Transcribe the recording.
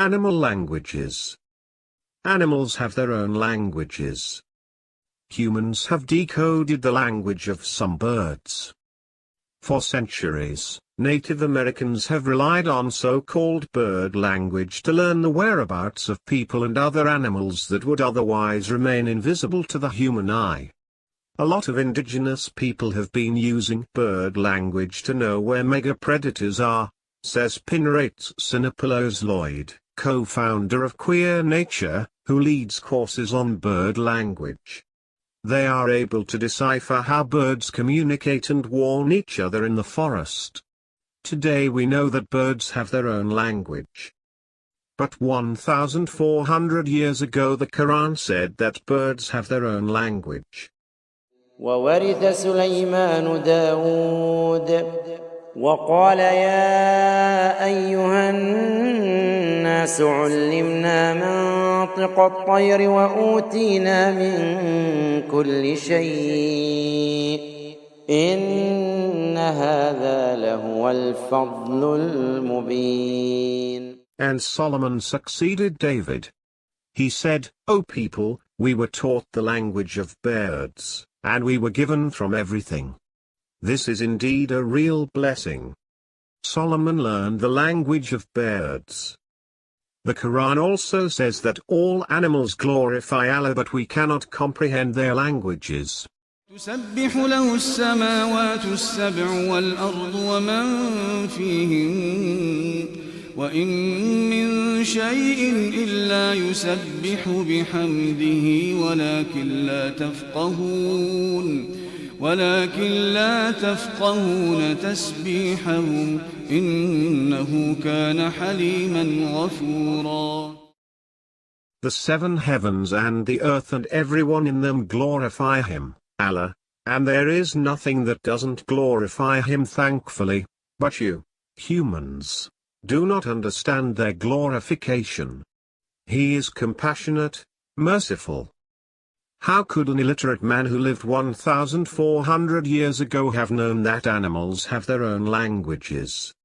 Animal languages. Animals have their own languages. Humans have decoded the language of some birds. For centuries, Native Americans have relied on so-called bird language to learn the whereabouts of people and other animals that would otherwise remain invisible to the human eye. A lot of indigenous people have been using bird language to know where mega-predators are, says Pinrates Sinopoulos Lloyd, co-founder of Queer Nature, who leads courses on bird language. They are able to decipher how birds communicate and warn each other in the forest. Today we know that birds have their own language. But 1,400 years ago the Quran said that birds have their own language. وورث سليمان داود وقال يا أيها الناس علمنا منطق الطير وأوتينا من كل شيء إن هذا لهو الفضل المبين. And Solomon succeeded David. He said, O people, we were taught the language of birds, and we were given from everything. This is indeed a real blessing. Solomon learned the language of birds. The Quran also says that all animals glorify Allah, but we cannot comprehend their languages. تسبح له السماوات السبع والأرض ومن فيهن وإن من شيء إلا يسبح بحمده ولكن لا تفقهون تسبيحهم إنه كان حليما غفورا. The seven heavens and the earth and everyone in them glorify Him, Allah, and there is nothing that doesn't glorify Him thankfully, but you, humans, do not understand their glorification. He is compassionate, merciful. How could an illiterate man who lived 1,400 years ago have known that animals have their own languages?